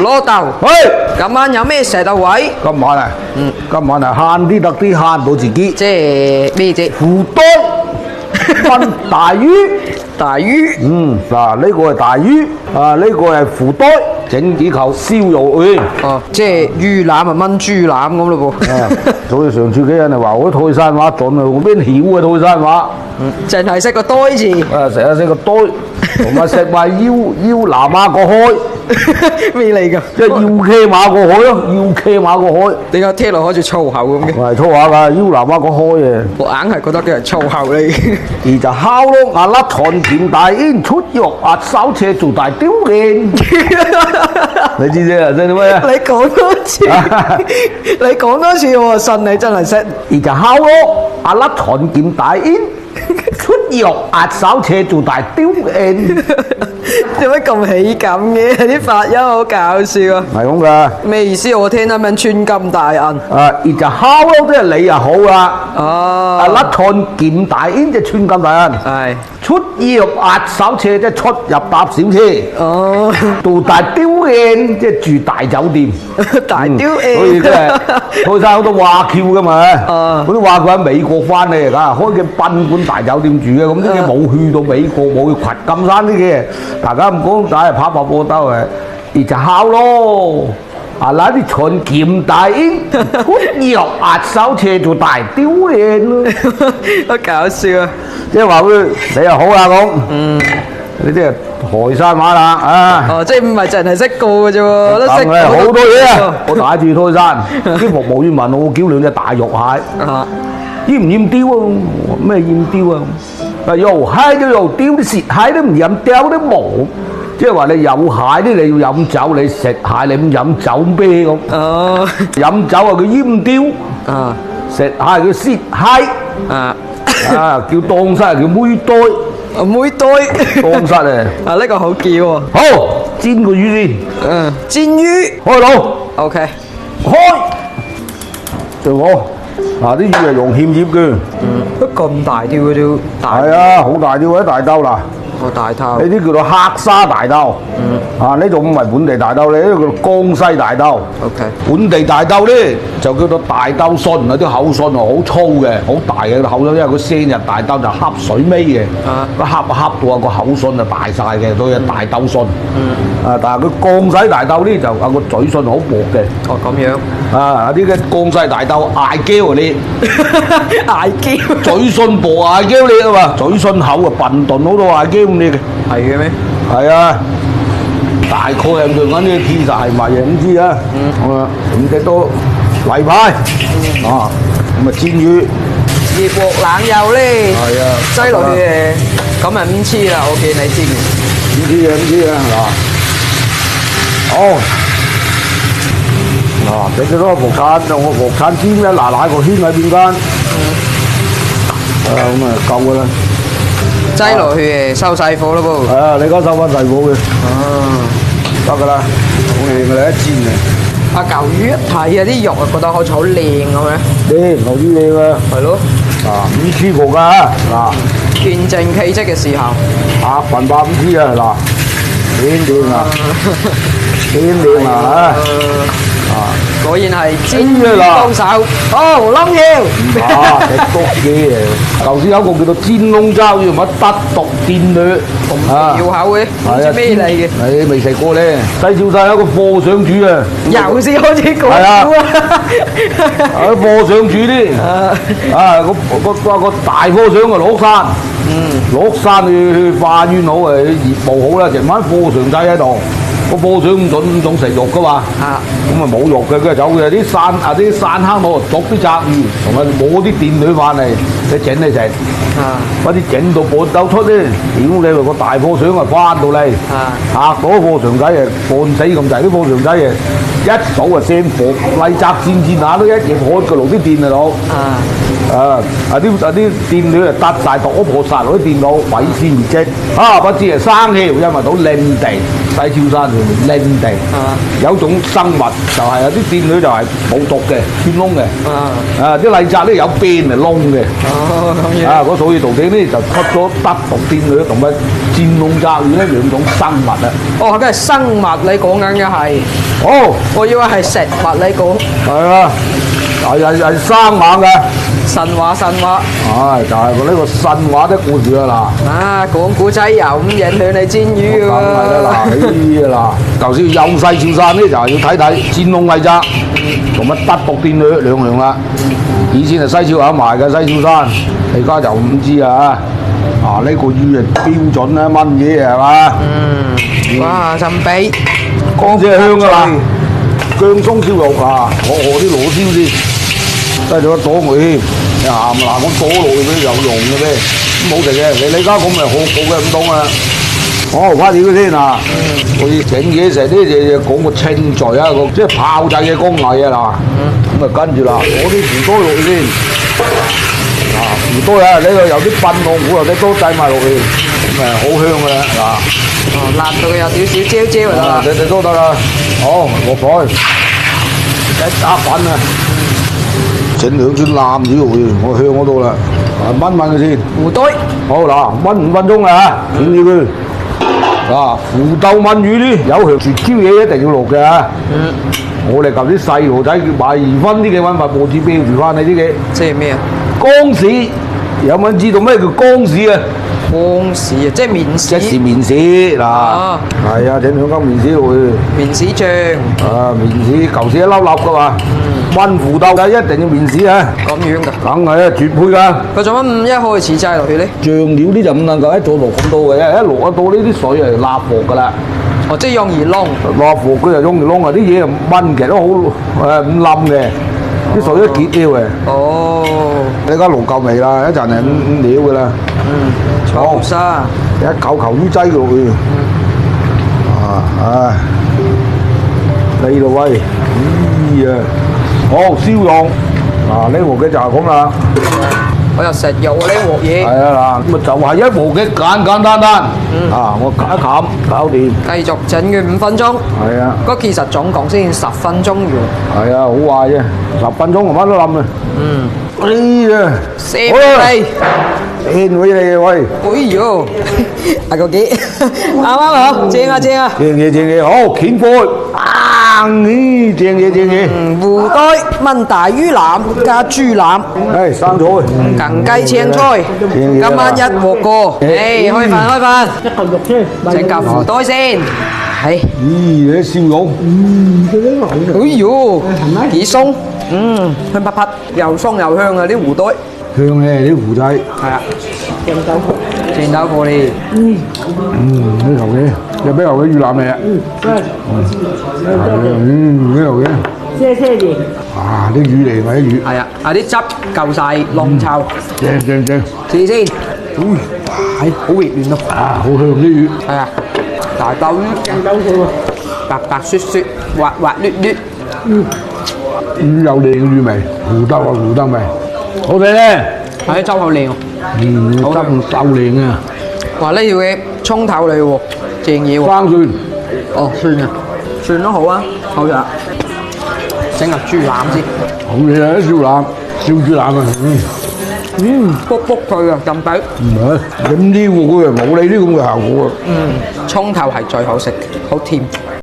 老豆，喂，今晚有咩食啊？喂，今晚啊，今晚啊慳啲得啲，慳到自己。即係咩啫？胡堆炆大魚，大魚。嗱呢個係大魚，啊呢個係胡堆，整幾嚿燒肉去。哦，即係魚腩啊，炆豬腩咁咯噃。所以上次啲人就話我啲泰山話準啊，我邊曉嘅泰山話。淨係識個堆字。啊，成日食個堆，同埋食埋腰南亞個開，咩嚟㗎？即係腰騎馬個海咯，腰騎馬個海。點解聽落好似粗口咁嘅？我係粗話㗎，腰南亞個開嘅。我硬係覺得佢係粗口嚟嘅。而就烤咯，牙甩長劍大煙出肉，壓手車做大雕嘅。你知啫，真係咩啊？你講多次，你講多次我信你真係識。而就烤咯，牙甩長劍大煙出肉，壓手車做大雕嘅。點解咁喜感嘅？啲發音好搞笑啊！係咁㗎。咩意思？我聽得明穿金大銀。而就烤咯，即係你又好啦。哦。牙甩長劍大煙即係穿金大銀。係。出入壓手車即係出入搭小車。哦。做大雕嘅即係住大酒店。大雕所以即係泰山好多華僑㗎嘛。嗰啲華僑喺美國翻嚟㗎，開嘅賓館大酒店住嘅，咁啲嘢冇去到美國，冇去掘金山啲嘅。大家唔講，但係拍拍波兜嘅，而就烤咯。啊嗱啲長劍大煙，出入壓手車做大雕嘅咯。好搞笑啊！即係話佢你又好啦講。呢啲係台山話啦啊！哦，即係唔係淨係識個嘅啫喎，都識好多嘢啊！我帶住泰山，啲服務員問我叫兩隻大肉蟹，厭唔厭雕啊？咩厭雕啊？啊又蟹都又雕，啲蝕蟹都唔飲雕啲毛，即係話你有蟹啲你要飲酒，你食蟹你唔飲酒啤咁。哦，飲酒啊叫閹雕，啊食蟹叫蝕蟹，啊叫當殺叫妹堆。妹堆，當殺啊！啊呢個好叫喎。好，煎個魚先。煎魚。開爐。OK。開。對我，嗱啲魚係用芡葉嘅。都咁大條嘅條大。係啊，好大條嗰啲大兜嗱。個大頭。呢啲叫做黑沙大兜。啊，呢度唔係本地大兜咧，呢個叫做江西大兜。OK。本地大兜咧就叫做大兜筍，啊啲口筍啊好粗嘅，好大嘅口筍，因為佢生日大兜就恰水尾嘅。個恰到啊個口筍就大晒嘅，所以大兜筍。啊，但係佢江西大兜咧就啊個嘴筍好薄嘅。哦，咁樣。啊，啲嘅江西大兜嗌嬌啊你。嗌嬌。嘴筍薄嗌嬌你啊嘛，嘴筍厚啊笨鈍好多嗌嬌咁你嘅。係嘅咩？係啊。大概係咁樣啲其實係咪嘢唔知啊？咁嘅都例牌啊，咁啊煎魚，熱鑊冷油咧，係啊，擠落去咁咪唔黐啦，我見你煎嘅。唔知啊嗱，好嗱，俾咗多個鑊鏟，我鑊鏟煎咧嗱個圈喺邊間？咁啊夠㗎啦。擠落去收細火咯噃。係啊，你而家收翻細火嘅。得㗎啦，好靚㗎啦，一煎啊！啊嚿魚一睇啊，啲肉啊覺得好似好靚咁樣。靚，好啲靚啊！係咯。唔黐過㗎嗱。見證奇蹟嘅時候。100%唔黐啊嗱，靚啊！靚啊！果然係煎魚高手。哦，冧條。食篤嘅，頭先有個叫做煎龍舟，要乜得毒電略咁吊口嘅，唔知咩嚟嘅。你未食過咧？西潮汕有個貨上主啊，又先開始講啊！貨上主啲個大貨上啊落山，落山去化冤好啊，業務好啦，成班貨上仔喺度。個貨上唔準食肉噶嘛，咁啊冇肉嘅，佢走嘅啲山坑佬捉啲雜魚，同埋摸啲電女翻嚟，你整嚟食，嗰啲整到半兜出咧，屌你話個大貨上啊翻到嚟，嚇到貨上仔啊半死咁滯，啲貨上仔啊一數啊聲火，麗澤戰下都一嘢開個爐啲電啊佬，啲電女啊揼曬度破殺落啲電腦，毀屍滅跡，不知係生氣，因為到領地西潮汕靚地。有種生物就係有啲電女就係冇毒嘅，穿窿嘅。啲麗澤咧有邊係窿嘅。嗰所以道地咧就出咗德毒電女同埋戰龍雜魚呢兩種生物啊。哦，嗰係生物你講緊嘅係。我以為係食物你講。係啊，係生猛嘅。神話。就係呢個神話的故事啊嗱。講古仔又咁影響你煎魚㗎喎。梗係啦，嗱，頭先右西潮汕咧就係要睇睇戰龍麗澤同埋德毒電女兩樣啦。以前係西潮有賣嘅西潮汕，而家就唔知啊。呢個魚係標準啊，炆嘢係嘛？哇，神秘，乾淨香㗎啦，薑葱燒肉啊，我啲螺燒先，低咗一朵梅添，鹹嗱咁朵落去俾有用嘅咩？冇食嘅，你家咁咪好嘅唔當啊！翻嚟佢先嗱，我哋整嘢食呢就講個清序啊，即係炮製嘅工藝啊嗱，咁啊跟住啦，攞啲胡多落去先，胡多啊呢個有啲檳榔糊或者都製埋落去，咁啊好香嘅啦嗱。辣到有少少焦焦就得啦。你都得啦，好落水，一打粉啊，整兩樽腩魚落去，我香嗰度啦，炆佢先。胡堆。好嗱，炆5分鐘啦嚇，點住佢。胡豆炆魚呢，有樣絕招嘢一定要落嘅嚇。我哋舊啲細路仔買2分啲嘅揾塊報紙標住翻你啲嘅。即係咩啊？江屎，有冇人知道咩叫江屎啊？江屎啊，即係面屎。一時面屎嗱，係啊，整2羹面屎落去。面屎醬。面屎舊時一粒粒噶嘛，炆胡豆嘅一定要面屎啊！咁樣㗎？梗係啊，絕配㗎。佢做乜一開始擠落去咧？醬料呢就唔能夠一早落咁多嘅，一落得到呢啲水係辣鑊㗎啦。即係容易燶。辣鑊佢就容易燶啊！啲嘢炆其實都好唔冧嘅，啲水都結啲嘅。你而家落夠味啦，一陣係5料㗎啦。好沙。一嚿嚿魚擠落去。呢度喂，好燒肉。呢鑊嘅就係咁啦。我又食肉呢鑊嘢。係啊嗱，咁就係一鑊嘅簡單。我冚一冚搞掂。繼續整佢5分鐘。係啊。嗰其實總共先10分鐘喎。係啊，好快啫，10分鐘乜都冧啊。哎呀，射飛。獻俾你喂。哎呦，大個幾，啱好，正啊。正嘢，好，掀開。正嘢。胡堆炆大魚腩加豬腩。生菜。近雞青菜。今晚一鑊過。開飯。一嚿肉先，整嚿胡堆先。係。啲燒肉。哎呦，幾鬆。香啪啪，又鬆又香啊！啲胡堆。香嘅啲胡仔。係啊。正豆腐嚟。呢頭嘅，有咩頭嘅魚腩味啊？呢頭嘅。些啲。啲魚嚟㗎啲魚。係啊，啲汁夠晒，濃稠。正。試先。係好熱嫩咯。好香啲魚。係啊，大豆魚。白雪，滑捋捋。魚有靚魚味，胡豆味，好睇咧。係汁好靚喎。汁夠靚啊！哇！呢條嘅葱頭嚟喎，正嘢喎。生蒜。蒜啊，蒜都好啊，好呀。整個豬腩先。好嘢啊！燒腩，燒豬腩啊！卜脆啊，咁抵。唔係，咁呢個佢又冇你呢咁嘅效果啊。葱頭係最好食嘅，好甜。